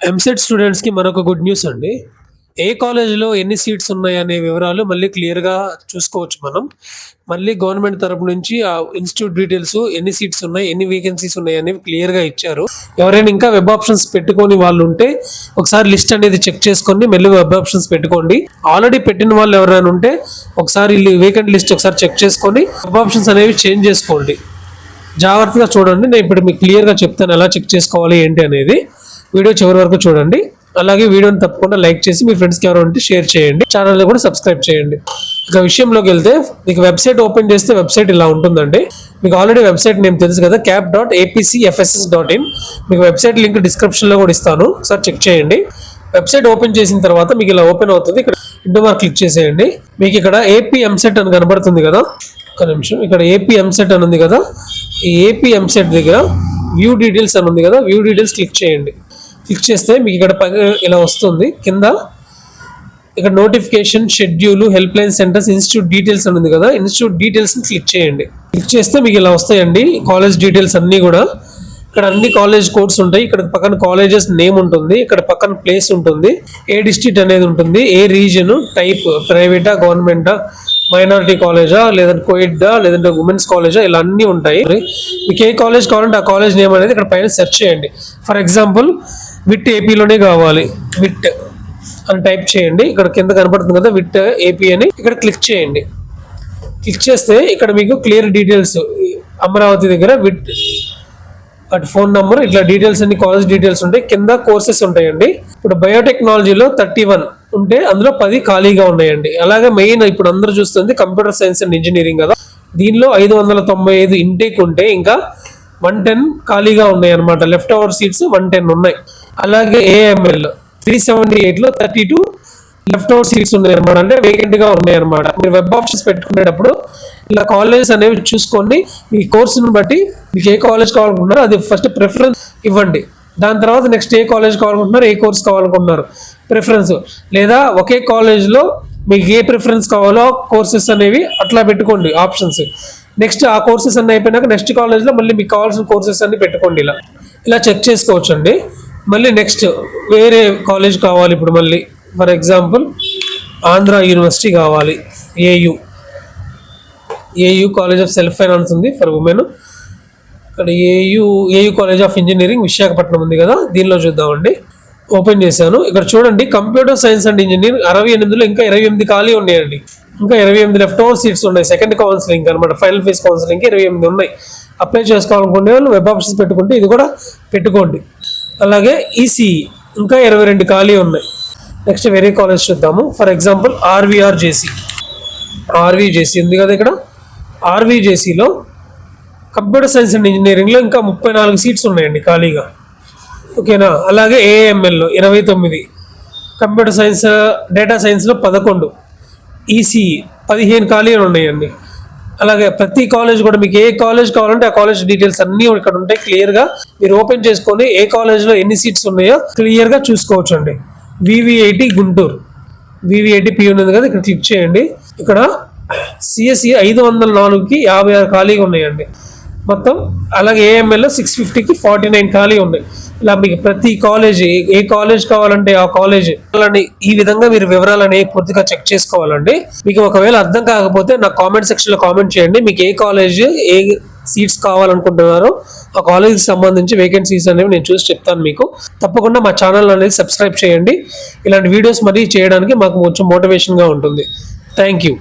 ఎంసెట్ స్టూడెంట్స్కి మరొక good news అండి. ఏ కాలేజ్లో ఎన్ని సీట్స్ ఉన్నాయనే వివరాలు మళ్ళీ క్లియర్గా చూసుకోవచ్చు. మళ్ళీ గవర్నమెంట్ తరపు నుంచి ఆ ఇన్స్టిట్యూట్ డీటెయిల్స్, ఎన్ని సీట్స్ ఉన్నాయి, ఎన్ని వేకెన్సీస్ ఉన్నాయి అనేవి క్లియర్గా ఇచ్చారు. ఎవరైనా ఇంకా వెబ్ ఆప్షన్స్ పెట్టుకొని వాళ్ళు ఉంటే ఒకసారి లిస్ట్ అనేది చెక్ చేసుకొని మళ్ళీ వెబ్ ఆప్షన్స్ పెట్టుకోండి. ఆల్రెడీ పెట్టిన వాళ్ళు ఎవరైనా ఉంటే ఒకసారి వేకెంట్ లిస్ట్ ఒకసారి చెక్ చేసుకొని వెబ్ ఆప్షన్స్ అనేవి చేంజ్ చేసుకోండి. జాగ్రత్తగా చూడండి. నేను ఇప్పుడు మీకు క్లియర్గా చెప్తాను ఎలా చెక్ చేసుకోవాలి ఏంటి అనేది. వీడియో చివరి వరకు చూడండి. అలాగే వీడియోని తప్పకుండా లైక్ చేసి మీ ఫ్రెండ్స్కి ఎవరు ఉంటే షేర్ చేయండి. ఛానల్ని కూడా సబ్స్క్రైబ్ చేయండి. ఇక విషయంలోకి వెళ్తే మీకు వెబ్సైట్ ఓపెన్ చేస్తే వెబ్సైట్ ఇలా ఉంటుందండి. మీకు ఆల్రెడీ వెబ్సైట్ నేమ్ తెలుసు కదా, cap.apcfss.in. మీకు వెబ్సైట్ లింక్ డిస్క్రిప్షన్లో కూడా ఇస్తాను, ఒకసారి చెక్ చేయండి. వెబ్సైట్ ఓపెన్ చేసిన తర్వాత మీకు ఇలా ఓపెన్ అవుతుంది. ఇక్కడ ఇంటూ మార్క్ క్లిక్ చేసేయండి. మీకు ఇక్కడ ఏపీ ఎంసెట్ అని కనబడుతుంది కదా, ఒక నిమిషం. ఇక్కడ ఏపీ ఎంసెట్ అని ఉంది కదా, ఈ ఏపీ ఎంసెట్ దగ్గర వ్యూ డీటెయిల్స్ అని ఉంది కదా, వ్యూ డీటెయిల్స్ క్లిక్ చేయండి. క్లిక్ చేస్తే మీకు ఇక్కడ ఇలా వస్తుంది. కింద ఇక్కడ notification, schedule, help line centres, institute details అని ఉంది కదా, ఇన్స్టిట్యూట్ డీటెయిల్స్ని క్లిక్ చేయండి. క్లిక్ చేస్తే మీకు ఇలా వస్తాయండి కాలేజ్ డీటెయిల్స్ అన్నీ కూడా. ఇక్కడ అన్ని కాలేజ్ కోడ్స్ ఉంటాయి. ఇక్కడ పక్కన కాలేజెస్ నేమ్ ఉంటుంది, ఇక్కడ పక్కన ప్లేస్ ఉంటుంది, ఏ డిస్ట్రిక్ట్ అనేది ఉంటుంది, ఏ రీజన్, టైప్ ప్రైవేటా, గవర్నమెంటా, మైనారిటీ కాలేజా, లేదంటే కోయిడ్డా, లేదంటే ఉమెన్స్ కాలేజా, ఇలా అన్నీ ఉంటాయి. మీకు ఏ కాలేజ్ కావాలంటే ఆ కాలేజ్ నేమ్ అనేది ఇక్కడ పైన సెర్చ్ చేయండి. ఫర్ ఎగ్జాంపుల్ విట్ ఏపీలోనే కావాలి, విట్ అని టైప్ చేయండి. ఇక్కడ కింద కనపడుతుంది కదా విట్ ఏపీ అని, ఇక్కడ క్లిక్ చేయండి. క్లిక్ చేస్తే ఇక్కడ మీకు క్లియర్ డీటెయిల్స్, అమరావతి దగ్గర విట్ అటు ఫోన్ నంబర్, ఇట్లా డీటెయిల్స్ అన్ని కాలేజ్ డీటెయిల్స్ ఉంటాయి. కింద కోర్సెస్ ఉంటాయండి. ఇప్పుడు బయోటెక్నాలజీలో 31 ఉంటే అందులో 10 ఖాళీగా ఉన్నాయండి. అలాగే మెయిన్ ఇప్పుడు అందరూ చూస్తుంది కంప్యూటర్ సైన్స్ అండ్ ఇంజనీరింగ్ కదా, దీనిలో 595 ఇంటేక్ ఉంటే ఇంకా 110 ఖాళీగా ఉన్నాయి అనమాట. లెఫ్ట్ ఓవర్ సీట్స్ 110 ఉన్నాయి. అలాగే ఏఎంఎల్ 378లో 32 లెఫ్ట్ ఓవర్ సీట్స్ ఉన్నాయి అనమాట, అంటే వేకెంట్ గా ఉన్నాయి అనమాట. మీరు వెబ్ ఆప్షన్స్ పెట్టుకునేటప్పుడు ఇలా కాలేజెస్ అనేవి చూసుకోండి. మీ కోర్సును బట్టి మీకు ఏ కాలేజ్ కావాలనుకుంటున్నారో అది ఫస్ట్ ప్రిఫరెన్స్ ఇవ్వండి. దాని తర్వాత నెక్స్ట్ ఏ కాలేజ్ కావాలనుకుంటున్నారు, ఏ కోర్స్ కావాలనుకుంటున్నారు ప్రిఫరెన్స్, లేదా ఒకే కాలేజ్లో మీకు ఏ ప్రిఫరెన్స్ కావాలో కోర్సెస్ అనేవి అట్లా పెట్టుకోండి ఆప్షన్స్. నెక్స్ట్ ఆ కోర్సెస్ అన్నీ అయిపోయినాక నెక్స్ట్ కాలేజ్లో మళ్ళీ మీకు కావాల్సిన కోర్సెస్ అన్ని పెట్టుకోండి. ఇలా చెక్ చేసుకోవచ్చు అండి. మళ్ళీ నెక్స్ట్ వేరే కాలేజ్ కావాలి. ఇప్పుడు మళ్ళీ ఫర్ ఎగ్జాంపుల్ ఆంధ్ర యూనివర్సిటీ కావాలి, AU college of self finance ఉంది ఫర్ ఉమెన్. ఇక్కడ AU college of engineering Visakhapatnam ఉంది కదా, దీనిలో చూద్దామండి. ఓపెన్ చేశాను. ఇక్కడ చూడండి కంప్యూటర్ సైన్స్ అండ్ ఇంజనీరింగ్ 68లో ఇంకా 28 ఖాళీ ఉన్నాయండి. ఇంకా 28 లెఫ్ట్ ఓవర్ సీట్స్ ఉన్నాయి. సెకండ్ కౌన్సిలింగ్ అనమాట, ఫైనల్ ఫేజ్ కౌన్సిలింగ్ 28 ఉన్నాయి. అప్లై చేసుకోవాలనుకునే వాళ్ళు వెబ్ ఆప్షన్స్ పెట్టుకుంటే ఇది కూడా పెట్టుకోండి. అలాగే ఈసీఈ ఇంకా 22 ఖాళీ ఉన్నాయి. నెక్స్ట్ వేరే కాలేజ్ చూద్దాము. ఫర్ ఎగ్జాంపుల్ ఆర్వీజేసీ ఉంది కదా, ఇక్కడ ఆర్వీజేసీలో కంప్యూటర్ సైన్స్ అండ్ ఇంజనీరింగ్లో ఇంకా 34 సీట్స్ ఉన్నాయండి ఖాళీగా, ఓకేనా. అలాగే ఏఎంఎల్లో 29, కంప్యూటర్ సైన్స్, డేటా సైన్స్లో 11, ఈసీఈ 15 ఖాళీలు ఉన్నాయండి. అలాగే ప్రతి కాలేజ్ కూడా మీకు ఏ కాలేజ్ కావాలంటే ఆ కాలేజ్ డీటెయిల్స్ అన్నీ ఇక్కడ ఉంటాయి. క్లియర్గా మీరు ఓపెన్ చేసుకొని ఏ కాలేజ్లో ఎన్ని సీట్స్ ఉన్నాయో క్లియర్గా చూసుకోవచ్చు అండి. వివిఐటి గుంటూరు, వివిఐటి ఉంది కదా, ఇక్కడ క్లిక్ చేయండి. ఇక్కడ సిఎస్ఈ 504కి 56 ఖాళీగా ఉన్నాయండి మొత్తం. అలాగే ఏఎంఎల్లో 650కి 49 ఖాళీ ఉన్నాయి. ఇలా మీకు ప్రతి కాలేజ్ ఏ కాలేజ్ కావాలంటే ఆ కాలేజ్ అలానే ఈ విధంగా మీరు వివరాలని పూర్తిగా చెక్ చేసుకోవాలండి. మీకు ఒకవేళ అర్థం కాకపోతే నాకు కామెంట్ సెక్షన్లో కామెంట్ చేయండి. మీకు ఏ కాలేజ్ ఏ సీట్స్ కావాలనుకుంటున్నారో ఆ కాలేజ్కి సంబంధించి వేకెన్సీస్ అనేవి నేను చూసి చెప్తాను మీకు. తప్పకుండా మా ఛానల్ అనేది సబ్స్క్రైబ్ చేయండి. ఇలాంటి వీడియోస్ మరీ చేయడానికి మాకు కొంచెం మోటివేషన్గా ఉంటుంది. Thank you.